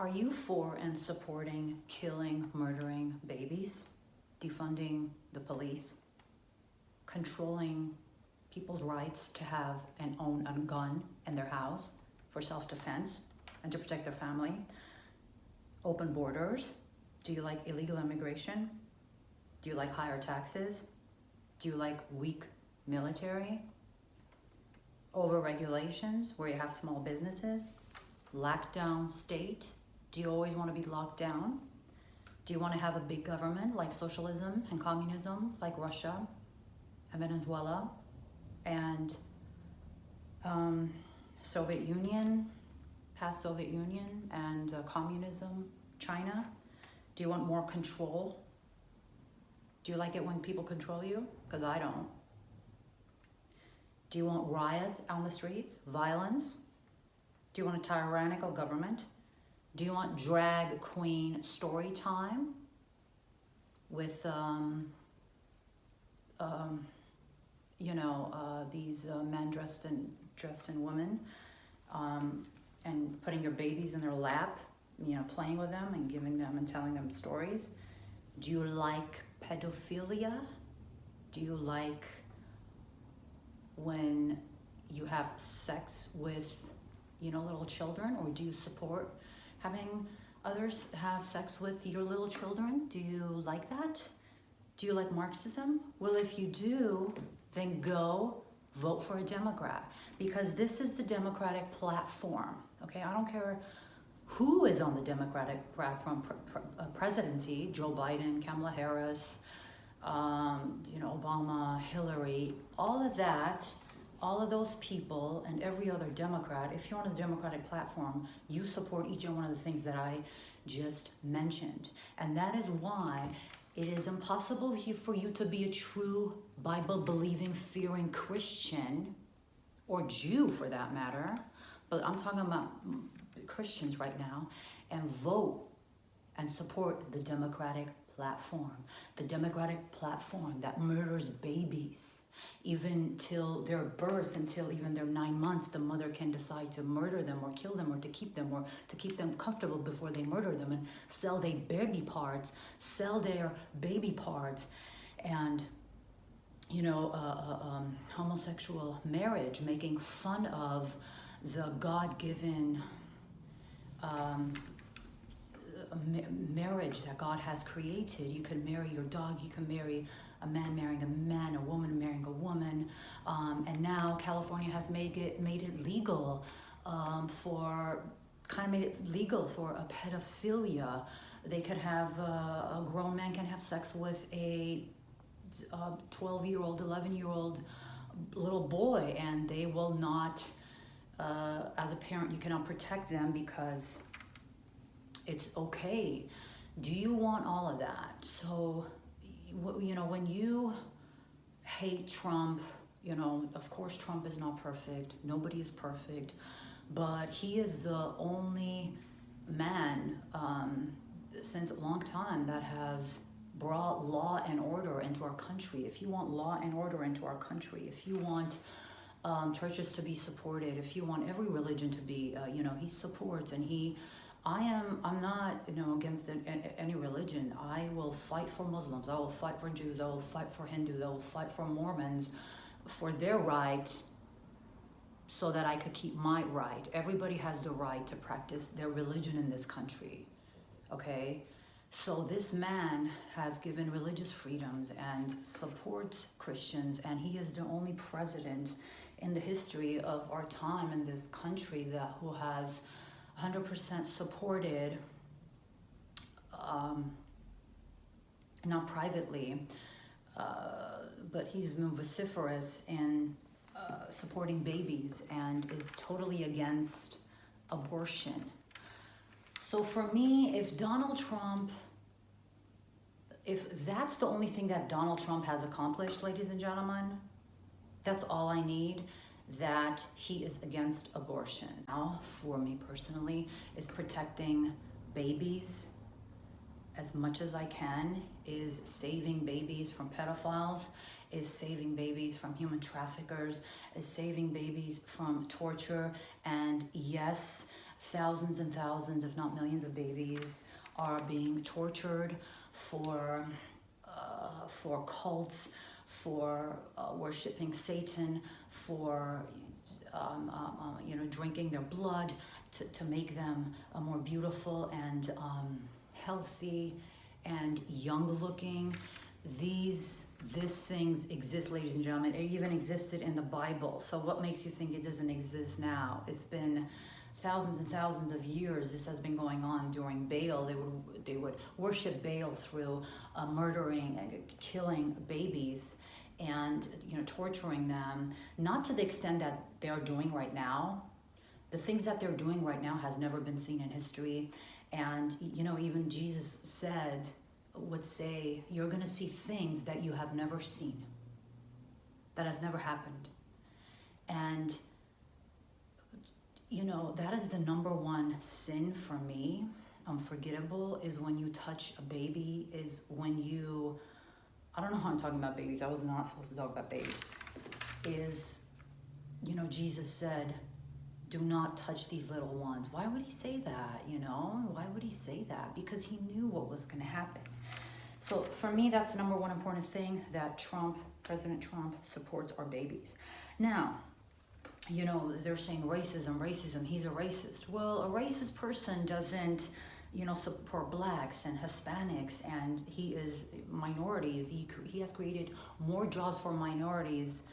Are you for and supporting killing, murdering babies, defunding the police, controlling people's rights to have and own a gun in their house for self-defense and to protect their family, open borders? Do you like illegal immigration? Do you like higher taxes? Do you like weak military? Over regulations where you have small businesses? Lockdown state? Do you always want to be locked down? Do you want to have a big government like socialism and communism, like Russia and Venezuela and Soviet Union, past Soviet Union, and communism, China? Do you want more control? Do you like it when people control you? Because I don't. Do you want riots on the streets, violence? Do you want a tyrannical government? Do you want drag queen story time with, these men dressed in women, and putting your babies in their lap, playing with them and giving them and telling them stories? Do you like pedophilia? Do you like when you have sex with, little children? Or do you support having others have sex with your little children? Do you like that? Do you like Marxism? Well, if you do, then go vote for a Democrat, because this is the Democratic platform, okay? I don't care who is on the Democratic platform, presidency, Joe Biden, Kamala Harris, Obama, Hillary, all of that, all of those people and every other Democrat. If you're on the Democratic platform, you support each and one of the things that I just mentioned. And that is why it is impossible for you to be a true Bible-believing, fearing Christian, or Jew for that matter, but I'm talking about Christians right now, and vote and support the Democratic platform. The Democratic platform that murders babies, even till their birth, until even their 9 months, the mother can decide to murder them or kill them or to keep them comfortable before they murder them and sell their baby parts, and homosexual marriage, making fun of the God-given marriage that God has created. You can marry your dog, you can marry a man marrying a man, a woman marrying a woman, and now California has made it legal for a pedophilia. They could have a grown man can have sex with a 12-year-old, 11-year-old little boy, and they will not, as a parent, you cannot protect them because it's okay. Do you want all of that? So, when you hate Trump, of course Trump is not perfect. Nobody is perfect, but he is the only man since a long time that has brought law and order into our country. If you want law and order into our country, if you want churches to be supported, if you want every religion to be, he supports, and I'm not, against any religion. I will fight for Muslims. I will fight for Jews. I will fight for Hindus. I will fight for Mormons for their right, so that I could keep my right. Everybody has the right to practice their religion in this country, okay? So this man has given religious freedoms and supports Christians, and he is the only president in the history of our time in this country who has 100% supported, not privately, but he's been vociferous in supporting babies and is totally against abortion. So for me, if that's the only thing that Donald Trump has accomplished, ladies and gentlemen, that's all I need, that he is against abortion. Now, for me personally, is protecting babies as much as I can, is saving babies from pedophiles, is saving babies from human traffickers, is saving babies from torture, and yes, thousands and thousands, if not millions of babies are being tortured for cults, for worshiping Satan, for drinking their blood to make them more beautiful and healthy and young looking. These things exist, ladies and gentlemen. It even existed in the Bible. So what makes you think it doesn't exist now? It's been thousands and thousands of years. This has been going on. During Baal, they would worship Baal through murdering and killing babies and torturing them, not to the extent that they're doing right now. The things that they're doing right now has never been seen in history. And even Jesus would say, you're going to see things that you have never seen, that has never happened. And that is the number one sin for me, unforgettable, is when you touch a baby, is when you, I don't know how I'm talking about babies, I was not supposed to talk about babies, is, Jesus said, do not touch these little ones. Why would he say that, Why would he say that? Because he knew what was going to happen. So for me, that's the number one important thing, that President Trump supports our babies. Now, they're saying racism, he's a racist. Well, a racist person doesn't, support blacks and Hispanics, and he is minorities. He has created more jobs for minorities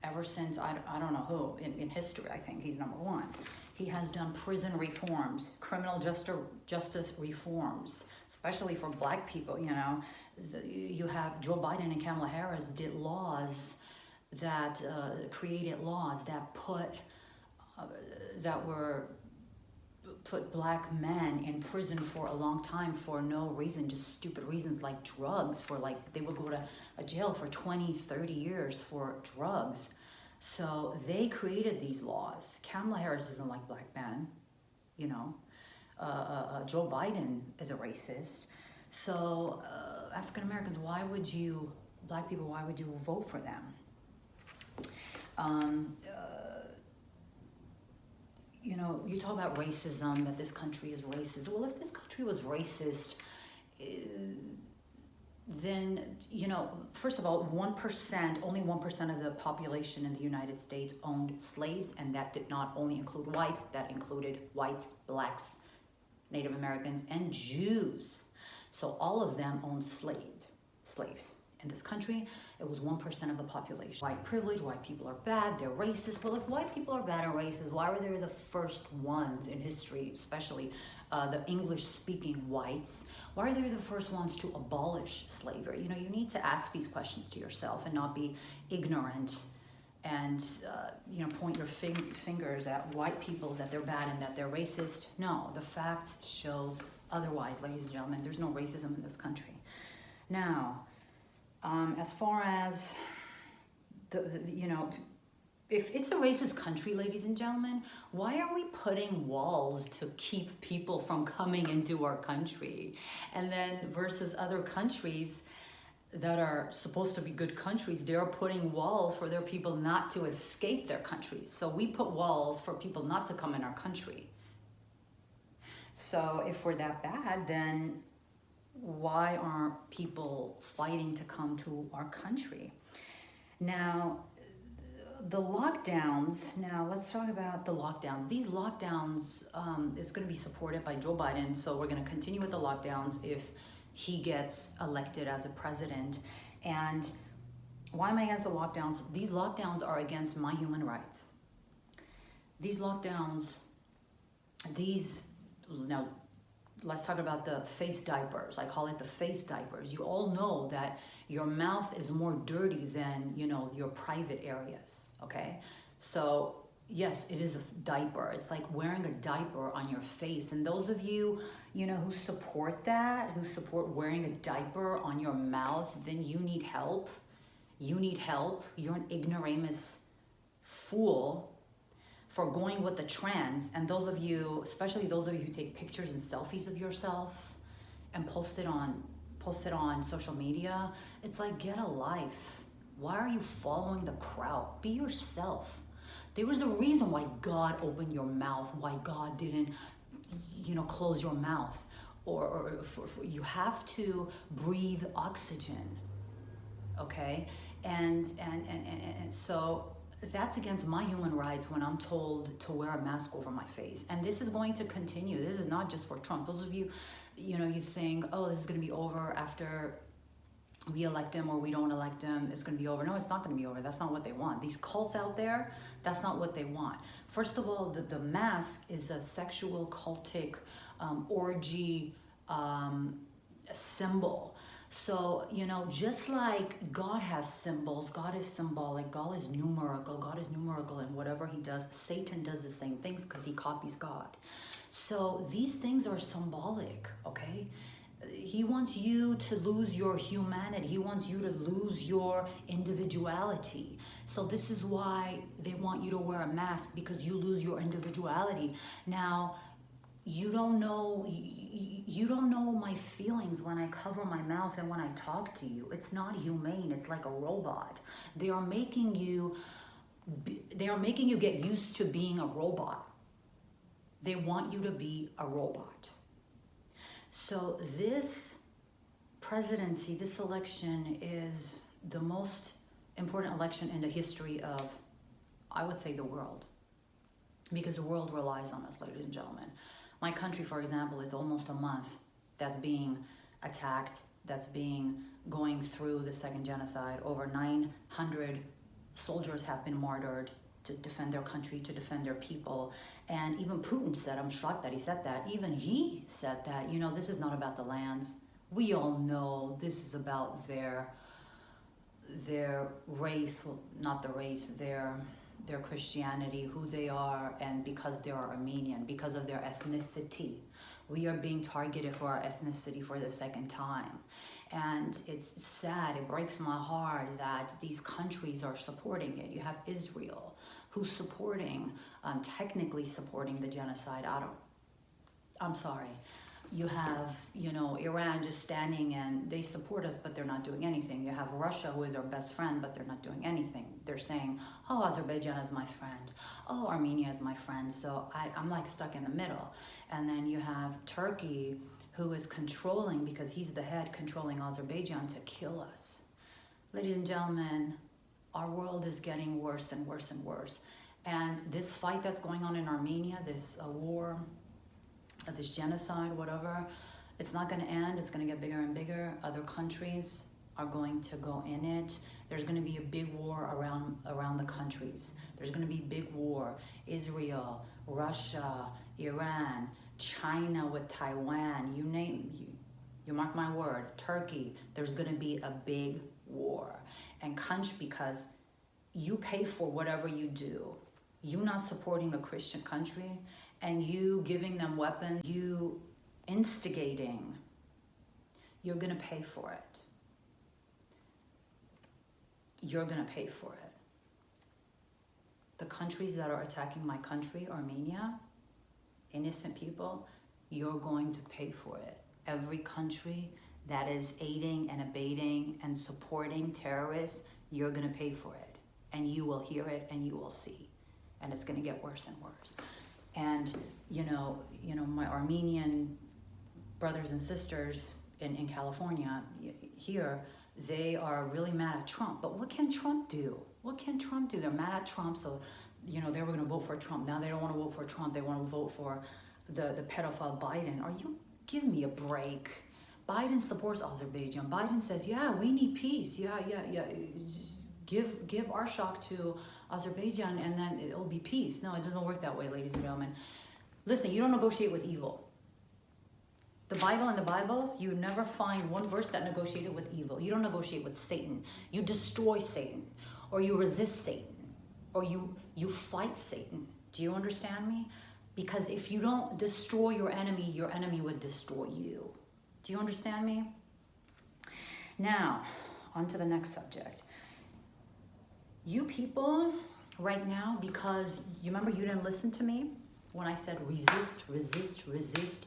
ever since, I don't know who, in history. I think he's number one. He has done prison reforms, criminal justice reforms, especially for black people. You have Joe Biden and Kamala Harris did laws that created laws that put black men in prison for a long time for no reason, just stupid reasons like drugs, they would go to a jail for 20, 30 years for drugs. So they created these laws. Kamala Harris doesn't like black men, Joe Biden is a racist. So African Americans, black people, why would you vote for them? You talk about racism, that this country is racist. Well, if this country was racist, then, first of all, only 1% of the population in the United States owned slaves, and that did not only include whites, that included whites, blacks, Native Americans, and Jews. So all of them owned slaves. In this country, it was 1% of the population. White privilege, white people are bad, they're racist. Well, if white people are bad and racist, why were they the first ones in history, especially the English-speaking whites, why are they the first ones to abolish slavery? You need to ask these questions to yourself and not be ignorant and, point your fingers at white people that they're bad and that they're racist. No, the fact shows otherwise, ladies and gentlemen. There's no racism in this country. Now, as far as if it's a racist country, ladies and gentlemen, why are we putting walls to keep people from coming into our country? And then versus other countries that are supposed to be good countries, they're putting walls for their people not to escape their countries. So we put walls for people not to come in our country. So if we're that bad, then why aren't people fighting to come to our country? Now, the lockdowns, let's talk about the lockdowns. These lockdowns is going to be supported by Joe Biden, so we're going to continue with the lockdowns if he gets elected as a president. And why am I against the lockdowns? These lockdowns are against my human rights. These lockdowns, now, let's talk about the face diapers. I call it the face diapers. You all know that your mouth is more dirty than, your private areas, okay? So, yes, it is a diaper. It's like wearing a diaper on your face. And those of you, who support that, who support wearing a diaper on your mouth, then you need help. You need help. You're an ignoramus fool for going with the trends. And those of you, especially those of you who take pictures and selfies of yourself and post it on social media, it's like, get a life. Why are you following the crowd? Be yourself. There was a reason why God opened your mouth, why God didn't close your mouth, or you have to breathe oxygen, okay? And so that's against my human rights when I'm told to wear a mask over my face. And this is going to continue. This is not just for Trump. Those of you, you think, oh, this is going to be over after we elect him or we don't elect him, it's going to be over. No, it's not going to be over. That's not what they want. These cults out there, that's not what they want. First of all, the mask is a sexual cultic orgy symbol. So, just like God has symbols, God is symbolic, God is numerical in whatever he does. Satan does the same things because he copies God. So these things are symbolic, okay? He wants you to lose your humanity. He wants you to lose your individuality. So this is why they want you to wear a mask, because you lose your individuality. Now, you don't know my feelings when I cover my mouth and when I talk to you. It's not humane. It's like a robot. They are making you get used to being a robot. They want you to be a robot. So this presidency, this election is the most important election in the history of, I would say, the world. Because the world relies on us, ladies and gentlemen. My country, for example, is almost a month that's being attacked, going through the second genocide. Over 900 soldiers have been martyred to defend their country, to defend their people. And even Putin said, I'm shocked that he said that, even he said that, this is not about the lands. We all know this is about their race, well, not the race, their Christianity, who they are, and because they are Armenian, because of their ethnicity. We are being targeted for our ethnicity for the second time. And it's sad, it breaks my heart that these countries are supporting it. You have Israel, who's technically supporting the genocide. I'm sorry. You have, Iran just standing and they support us, but they're not doing anything. You have Russia, who is our best friend, but they're not doing anything. They're saying, oh, Azerbaijan is my friend. Oh, Armenia is my friend. So I'm like stuck in the middle. And then you have Turkey, who is controlling, because he's the head, controlling Azerbaijan to kill us. Ladies and gentlemen, our world is getting worse and worse and worse. And this fight that's going on in Armenia, this war, this genocide, whatever, it's not going to end. It's going to get bigger and bigger. Other countries are going to go in it. There's going to be a big war around the countries. There's going to be big war. Israel, Russia, Iran, China with Taiwan, you name, you mark my word, Turkey, there's going to be a big war. And because you pay for whatever you do, you not supporting a Christian country, and you giving them weapons, you instigating, you're going to pay for it. You're going to pay for it. The countries that are attacking my country, Armenia, innocent people, you're going to pay for it. Every country that is aiding and abetting and supporting terrorists, you're going to pay for it. And you will hear it and you will see. And it's going to get worse and worse. And, my Armenian brothers and sisters in California here, they are really mad at Trump. But what can Trump do? What can Trump do? They're mad at Trump, so, they were going to vote for Trump. Now they don't want to vote for Trump. They want to vote for the pedophile Biden. Are you, give me a break. Biden supports Azerbaijan. Biden says, yeah, we need peace. Yeah. Give our shock to Azerbaijan and then it'll be peace. No, it doesn't work that way, ladies and gentlemen. Listen, you don't negotiate with evil. The Bible, you never find one verse that negotiated with evil. You don't negotiate with Satan. You destroy Satan, or you resist Satan, or you fight Satan. Do you understand me? Because if you don't destroy your enemy would destroy you. Do you understand me? Now, on to the next subject. You people right now, because you remember you didn't listen to me when I said resist,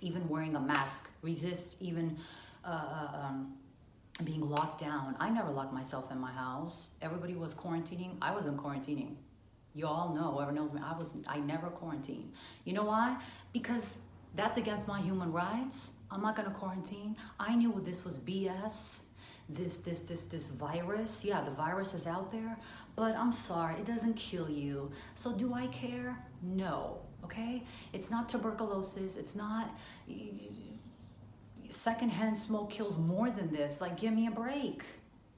even wearing a mask, resist even being locked down. I never locked myself in my house. Everybody was quarantining. I wasn't quarantining. You all know, whoever knows me, I never quarantined. You know why? Because That's against my human rights. I'm not gonna quarantine. I knew this was BS. This virus. Yeah, the virus is out there, but I'm sorry, it doesn't kill you. So do I care? No, okay? It's not tuberculosis. It's not, secondhand smoke kills more than this. Like, give me a break.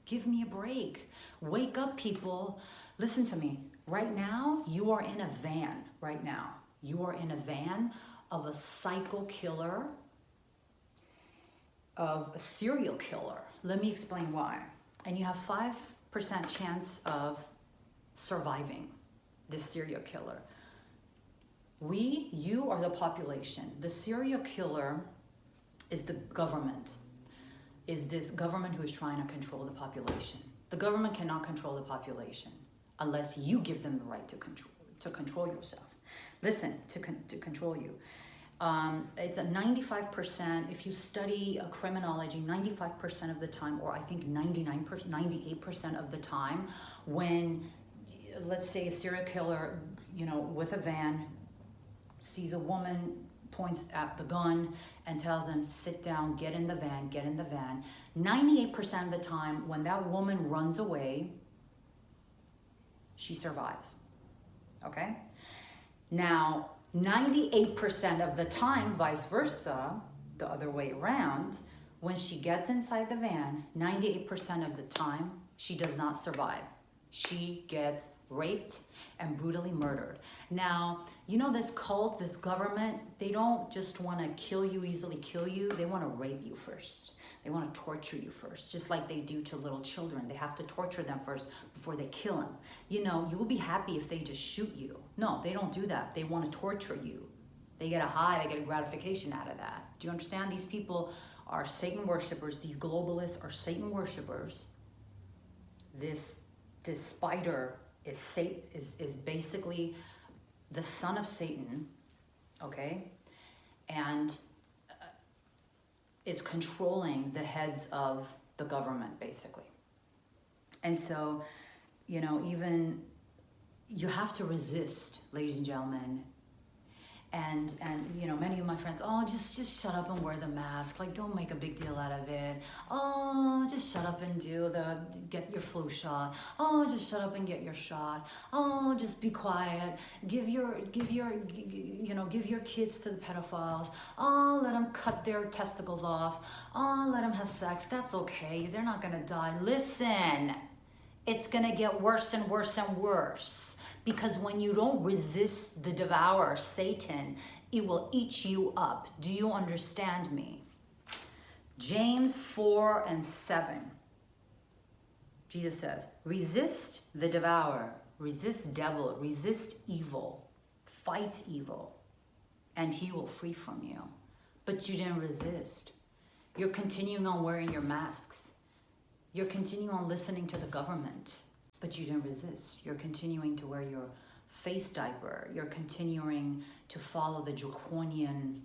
Give me a break. Wake up, people. Listen to me. Right now, you are in a van. Right now, you are in a van of a psycho killer, of a serial killer. Let me explain why. And you have 5% chance of surviving this serial killer. You are the population. The serial killer is the government, is this government who is trying to control the population. The government cannot control the population unless you give them the right to control yourself. Listen, to control you. It's a 95%, if you study criminology, 95% of the time, or I think 98% of the time, when, let's say, a serial killer, with a van, sees a woman, points at the gun, and tells them, sit down, get in the van, 98% of the time, when that woman runs away, she survives, okay? Now, 98% of the time, vice versa, the other way around, when she gets inside the van, 98% of the time, she does not survive. She gets raped and brutally murdered. Now, this cult, this government, they don't just want to easily kill you. They want to rape you first. They want to torture you first, just like they do to little children. They have to torture them first before they kill them. You will be happy if they just shoot you. No, they don't do that. They want to torture you. They get a high, they get a gratification out of that. Do you understand? These people are Satan worshipers. These globalists are Satan worshipers. This spider is basically the son of Satan, okay? And is controlling the heads of the government, basically. And so, even you have to resist, ladies and gentlemen. And many of my friends, just shut up and wear the mask. Like, don't make a big deal out of it. Oh, just shut up and get your flu shot. Oh, just shut up and get your shot. Oh, just be quiet. Give your kids to the pedophiles. Oh, let them cut their testicles off. Oh, let them have sex. That's okay. They're not gonna die. Listen, it's gonna get worse and worse and worse. Because when you don't resist the devourer, Satan, it will eat you up. Do you understand me? James 4:7. Jesus says, resist the devourer, resist devil, resist evil, fight evil, and he will flee from you. But you didn't resist. You're continuing on wearing your masks. You're continuing on listening to the government. But you didn't resist. You're continuing to wear your face diaper. You're continuing to follow the draconian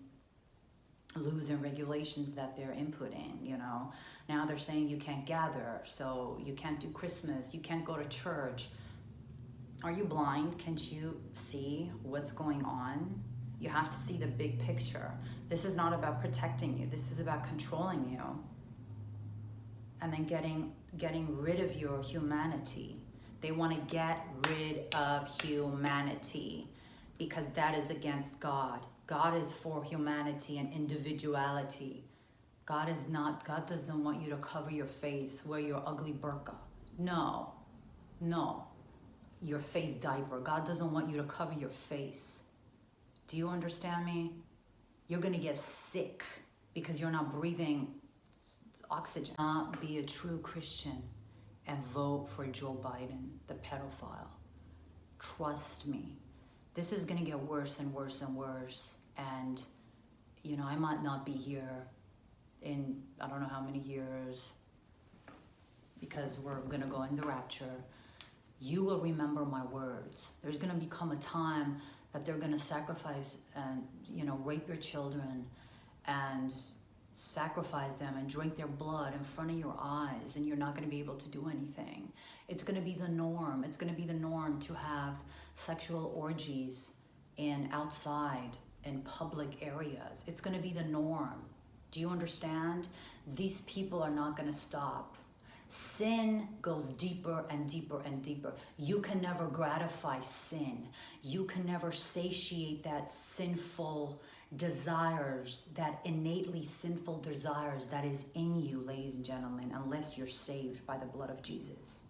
laws and regulations that they're inputting, Now they're saying you can't gather, so you can't do Christmas, you can't go to church. Are you blind? Can't you see what's going on? You have to see the big picture. This is not about protecting you. This is about controlling you. And then getting rid of your humanity. They want to get rid of humanity because that is against God. God is for humanity and individuality. God doesn't want you to cover your face, wear your ugly burqa. No, your face diaper. God doesn't want you to cover your face. Do you understand me? You're going to get sick because you're not breathing oxygen. Not be a true Christian and vote for Joe Biden, the pedophile. Trust me. This is gonna get worse and worse and worse. And, I might not be here in, I don't know how many years, because we're gonna go in the rapture. You will remember my words. There's gonna become a time that they're gonna sacrifice and, rape your children and sacrifice them and drink their blood in front of your eyes, and you're not going to be able to do anything. It's going to be the norm. It's going to be the norm to have sexual orgies outside in public areas. It's going to be the norm. Do you understand? These people are not going to stop. Sin goes deeper and deeper and deeper. You can never gratify sin. You can never satiate that sinful desires, that innately sinful desires that is in you, ladies and gentlemen, unless you're saved by the blood of Jesus.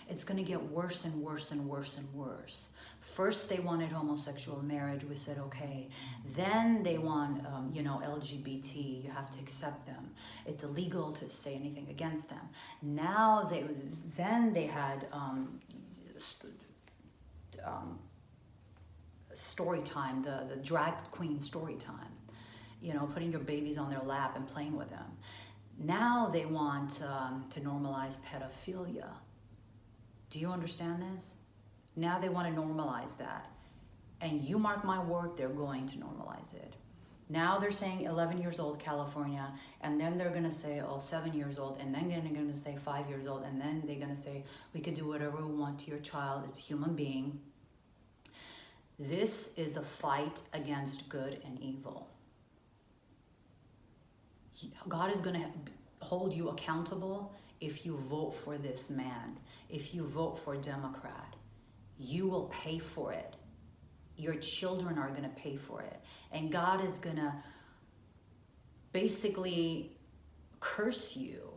It's going to get worse and worse and worse and worse. First, they wanted homosexual marriage. We said, okay. Then they want, LGBT. You have to accept them. It's illegal to say anything against them. Now, then they had story time, the drag queen story time. Putting your babies on their lap and playing with them. Now they want to normalize pedophilia. Do you understand this? Now they want to normalize that. And you mark my word, they're going to normalize it. Now they're saying 11 years old, California, and then they're going to say, 7 years old, and then they're going to say 5 years old, and then they're going to say, we could do whatever we want to your child. It's a human being. This is a fight against good and evil. God is going to hold you accountable if you vote for this man, if you vote for Democrat. You will pay for it. Your children are going to pay for it. And God is going to basically curse you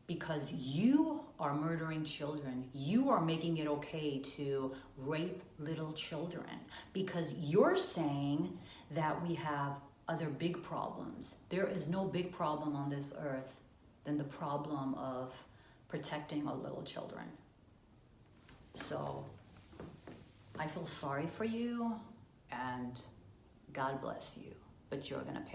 because you are murdering children. You are making it okay to rape little children because you're saying that we have other big problems. There is no big problem on this earth than the problem of protecting our little children. So I feel sorry for you and God bless you, but you're going to pay.